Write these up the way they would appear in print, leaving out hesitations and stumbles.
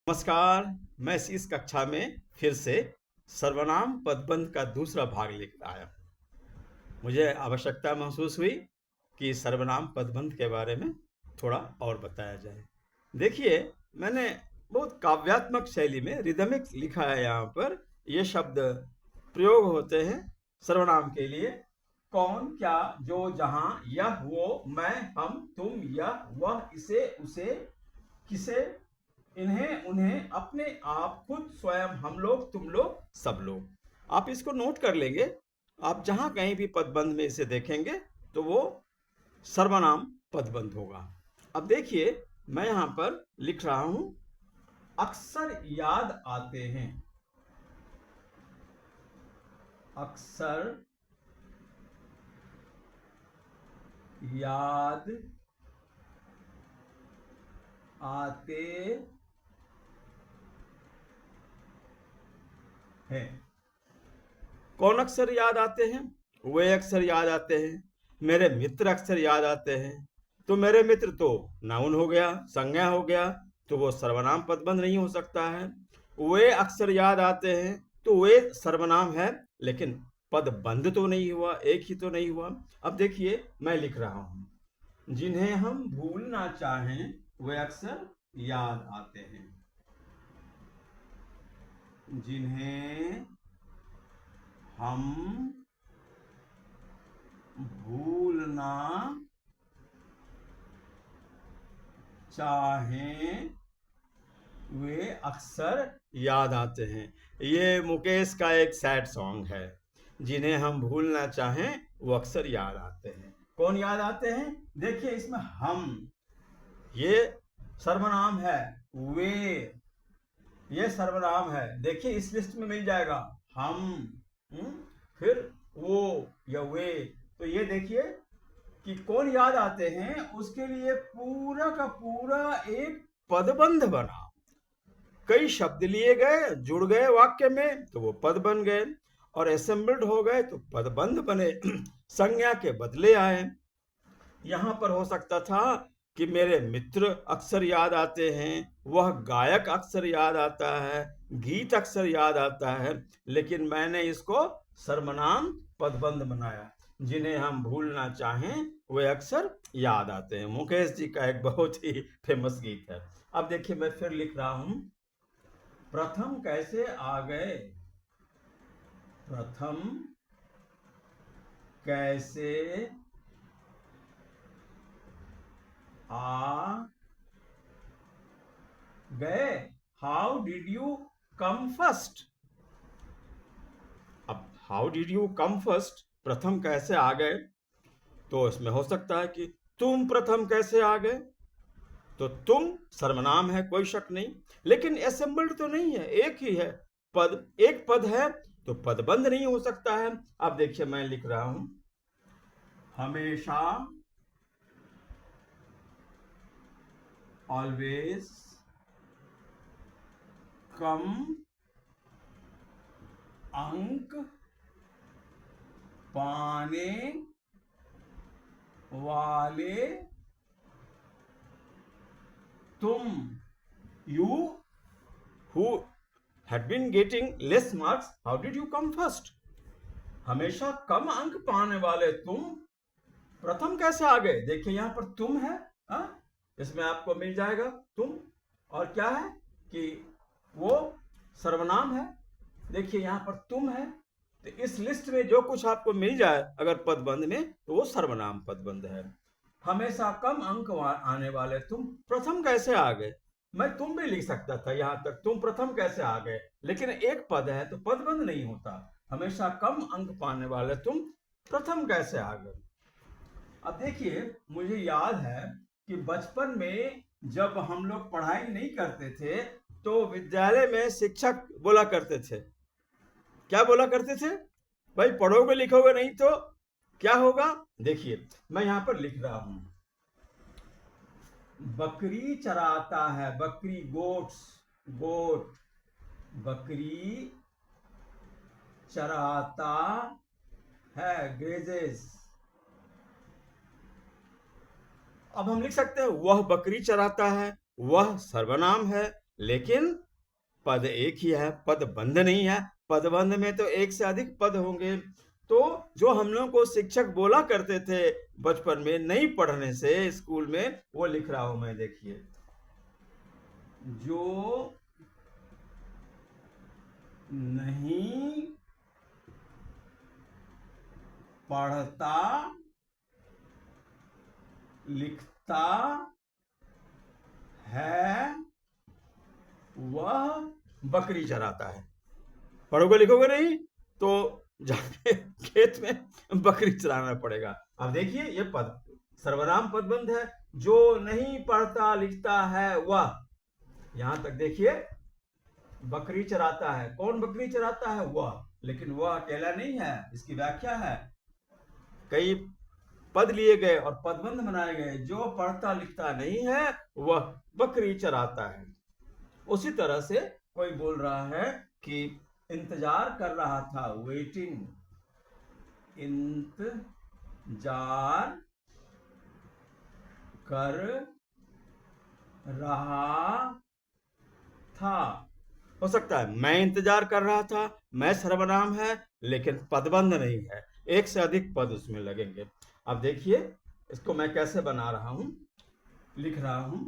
नमस्कार। मैं इस कक्षा में फिर से सर्वनाम पदबंध का दूसरा भाग लेकर आया हूँ। मुझे आवश्यकता महसूस हुई कि सर्वनाम पदबंध के बारे में थोड़ा और बताया जाए। देखिए, मैंने बहुत काव्यात्मक शैली में रिदमिक लिखा है। यहाँ पर ये शब्द प्रयोग होते हैं सर्वनाम के लिए। कौन, क्या, जो, जहां, यह, वो, मैं, हम, तुम, यह, वह, इसे, उसे, किसे, इन्हें, उन्हें, अपने आप, खुद, स्वयं, हम लोग, तुम लोग, सब लोग। आप इसको नोट कर लेंगे। आप जहां कहीं भी पदबंध में इसे देखेंगे तो वो सर्वनाम पदबंध होगा। अब देखिए, मैं यहां पर लिख रहा हूं, अक्सर याद आते हैं। अक्सर याद आते हैं। कौन अक्सर याद आते हैं? वे अक्सर याद आते हैं। मेरे मित्र अक्सर याद आते हैं। तो मेरे मित्र तो नाउन हो गया, संज्ञा हो गया, तो वो सर्वनाम पदबंध नहीं हो सकता है। वे अक्सर याद आते हैं, तो वे सर्वनाम है, लेकिन पदबंध तो नहीं हुआ, एक ही तो नहीं हुआ। अब देखिए, मैं लिख रहा हूं, जिन्हें हम भूलना चाहें वे अक्सर याद आते हैं। जिन्हें हम भूलना चाहें वे अक्सर याद आते हैं। ये मुकेश का एक सैड सॉन्ग है। जिन्हें हम भूलना चाहें वो अक्सर याद आते हैं। कौन याद आते हैं? देखिए, इसमें हम, ये सर्वनाम है। वे, ये सर्वनाम है। देखिए, इस लिस्ट में मिल जाएगा हम, फिर वो या वे। तो ये देखिए कि कौन याद आते हैं, उसके लिए पूरा का पूरा एक पदबंध बना। कई शब्द लिए गए, जुड़ गए वाक्य में, तो वो पद बन गए, और असेंबल्ड हो गए तो पदबंध बने। संज्ञा के बदले आए। यहां पर हो सकता था कि मेरे मित्र अक्सर याद आते हैं, वह गायक अक्सर याद आता है, गीत अक्सर याद आता है, लेकिन मैंने इसको सर्वनाम पदबंध बनाया। जिन्हें हम भूलना चाहें वे अक्सर याद आते हैं। मुकेश जी का एक बहुत ही फेमस गीत है। अब देखिए, मैं फिर लिख रहा हूं, प्रथम कैसे आ गए? प्रथम कैसे आ गए? How did you come first? अब how did you come first, प्रथम कैसे आ गए, तो इसमें हो सकता है कि तुम प्रथम कैसे आ गए। तो तुम सर्वनाम है, कोई शक नहीं, लेकिन असेंबल्ड तो नहीं है, एक ही है पद, एक पद है, तो पदबंध नहीं हो सकता है। अब देखिए, मैं लिख रहा हूं, हमेशा, ऑलवेज, कम अंक पाने वाले तुम, you who had been getting less marks, how did you come first? हमेशा कम अंक पाने वाले तुम प्रथम कैसे आ गए? देखिए, यहां पर तुम है, हा? इसमें आपको मिल जाएगा तुम, और क्या है कि वो सर्वनाम है। देखिए, यहां पर तुम है, तो इस लिस्ट में जो कुछ आपको मिल जाए अगर पदबंध में, तो वो सर्वनाम पदबंध है। हमेशा कम अंक आने वाले तुम प्रथम कैसे आ गए? मैं तुम भी लिख सकता था यहां तक, तुम प्रथम कैसे आ गए, लेकिन एक पद है तो पदबंध नहीं होता। हमेशा कम अंक पाने वाले तुम प्रथम कैसे आ गए। अब देखिए, मुझे याद है कि बचपन में जब हम लोग पढ़ाई नहीं करते थे, तो विद्यालय में शिक्षक बोला करते थे, क्या बोला करते थे? भाई, पढ़ोगे लिखोगे नहीं तो क्या होगा? देखिए, मैं यहां पर लिख रहा हूं, बकरी चराता है, बकरी, गोट्स, गोट, बकरी चराता है, ग्रेजेस। अब हम लिख सकते हैं वह बकरी चराता है, वह सर्वनाम है, लेकिन पद एक ही है, पदबंध नहीं है। पदबंध में तो एक से अधिक पद होंगे। तो जो हम लोग को शिक्षक बोला करते थे बचपन में नहीं पढ़ने से स्कूल में, वो लिख रहा हूं मैं, देखिए। जो नहीं पढ़ता लिखता है वह बकरी चराता है। पढ़ोगे लिखोगे नहीं तो जाके खेत में बकरी चराना पड़ेगा। अब देखिए ये पद सर्वनाम पदबंध है। जो नहीं पढ़ता लिखता है वह, यहां तक देखिए, बकरी चराता है। कौन बकरी चराता है? वह। लेकिन वह अकेला नहीं है, इसकी व्याख्या है, कई पद लिए गए और पदबंध बनाए गए। जो पढ़ता लिखता नहीं है वह बकरी चराता है। उसी तरह से कोई बोल रहा है कि इंतजार कर रहा था, वेटिंग, इंतजार कर रहा था। हो सकता है मैं इंतजार कर रहा था, मैं सर्वनाम है लेकिन पदबंध नहीं है, एक से अधिक पद उसमें लगेंगे। अब देखिए इसको मैं कैसे बना रहा हूं, लिख रहा हूं,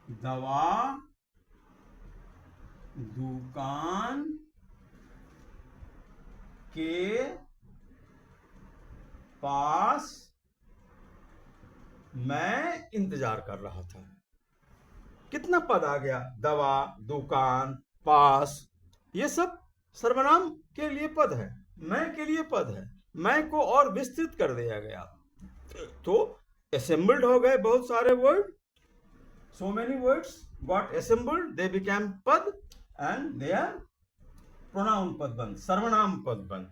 दवा दुकान के पास मैं इंतजार कर रहा था। कितना पद आ गया? दवा, दुकान, पास, ये सब सर्वनाम के लिए पद है, मैं के लिए पद है। मैं को और विस्तृत कर दिया गया, तो असेंबल्ड हो गए बहुत सारे word. So many words got assembled, they became पद and they are pronoun पदबंध, सर्वनाम पदबंध।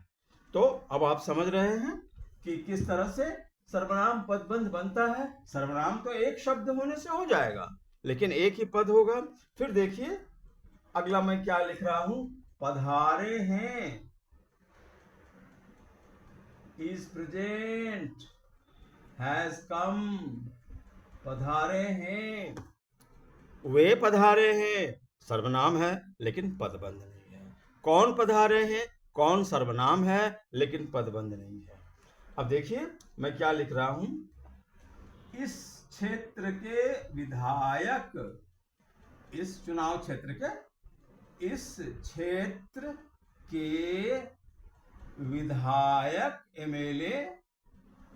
तो अब आप समझ रहे हैं कि किस तरह से सर्वनाम पदबंध बनता है। सर्वनाम तो एक शब्द होने से हो जाएगा, लेकिन एक ही पद होगा। फिर देखिए अगला मैं क्या लिख रहा हूं, पधारे हैं, is present, has come, पधारे हैं। वे पधारे हैं सर्वनाम है लेकिन पदबंध नहीं है। कौन पधारे हैं? कौन सर्वनाम है लेकिन पदबंध नहीं है। अब देखिए मैं क्या लिख रहा हूं, इस क्षेत्र के विधायक, इस चुनाव क्षेत्र के, इस क्षेत्र के विधायक, एमएलए,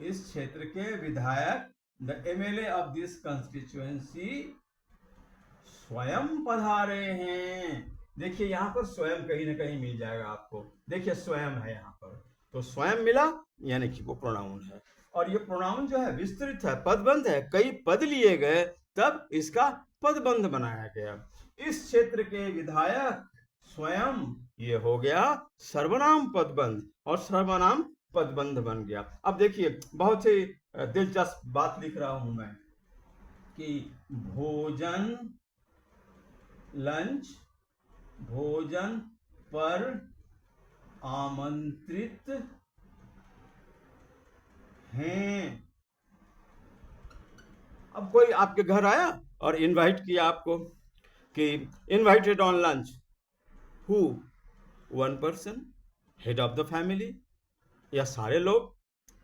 इस क्षेत्र के विधायक, the MLA of this constituency स्वयं पधारे हैं। देखिए यहां पर स्वयं कहीं ना कहीं मिल जाएगा आपको, देखिए स्वयं है यहां पर, तो स्वयं मिला यानी कि वो प्रोनाउन है। और ये प्रोनाउन जो है विस्तृत है, पदबंध है, कई पद लिए गए तब इसका पदबंध बनाया गया। इस क्षेत्र के विधायक स्वयं, ये हो गया सर्वनाम पदबंध और सर्वनाम पदबंध बन गया। अब देखिए बहुत ही दिलचस्प बात लिख रहा हूं मैं कि भोजन, लंच, भोजन पर आमंत्रित हैं। अब कोई आपके घर आया और इनवाइट किया आपको कि invited on lunch, who? One person, head of the family, या सारे लोग?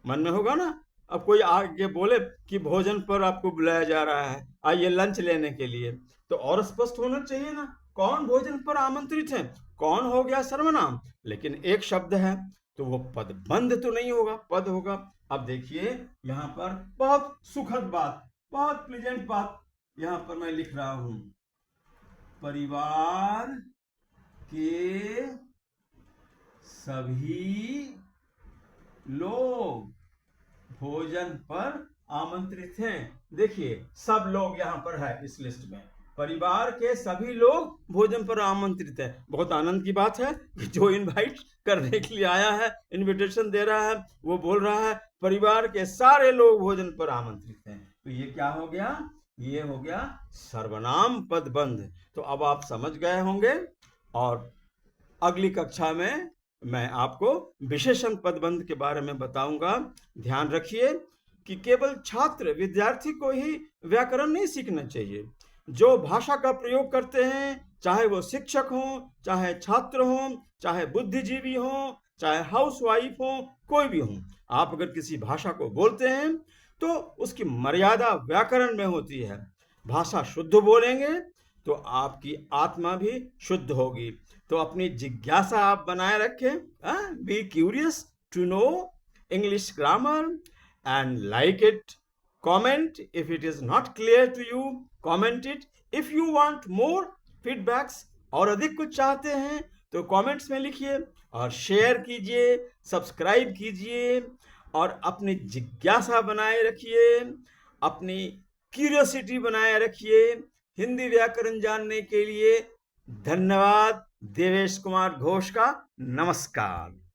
मन में होगा ना। अब कोई आगे बोले कि भोजन पर आपको बुलाया जा रहा है, आइए लंच लेने के लिए, तो और स्पष्ट होना चाहिए ना, कौन भोजन पर आमंत्रित है, कौन हो गया सर्वनाम, लेकिन एक शब्द है तो वो पदबंध तो नहीं होगा, पद होगा। अब देखिए यहाँ पर बहुत सुखद बात, बहुत प्लेजेंट बात यहाँ पर मैं लिख रहा हूं, परिवार के सभी लोग भोजन पर आमंत्रित हैं। देखिए सब लोग यहाँ पर है इस लिस्ट में, परिवार के सभी लोग भोजन पर आमंत्रित हैं। बहुत आनंद की बात है कि जो इनवाइट करने के लिए आया है, इनविटेशन दे रहा है, वो बोल रहा है परिवार के सारे लोग भोजन पर आमंत्रित हैं। तो ये क्या हो गया? ये हो गया सर्वनाम पदबंध। तो अब आप समझ गए होंगे, और अगली कक्षा में मैं आपको विशेषण पदबंध के बारे में बताऊंगा। ध्यान रखिए कि केवल छात्र, विद्यार्थी को ही व्याकरण नहीं सीखना चाहिए, जो भाषा का प्रयोग करते हैं, चाहे वो शिक्षक हों, चाहे छात्र हों, चाहे बुद्धिजीवी हों, चाहे हाउसवाइफ हो, कोई भी हो, आप अगर किसी भाषा को बोलते हैं तो उसकी मर्यादा व्याकरण में होती है। भाषा शुद्ध बोलेंगे तो आपकी आत्मा भी शुद्ध होगी। तो अपनी जिज्ञासा आप बनाए रखें, be curious to know English grammar and like it. Comment if it is not clear to you, comment it. If you want more feedbacks और अधिक कुछ चाहते हैं तो कमेंट्स में लिखिए और शेयर कीजिए, सब्सक्राइब कीजिए और अपनी जिज्ञासा बनाए रखिए, अपनी क्यूरियोसिटी बनाए रखिए हिंदी व्याकरण जानने के लिए। धन्यवाद। देवेश कुमार घोष का नमस्कार।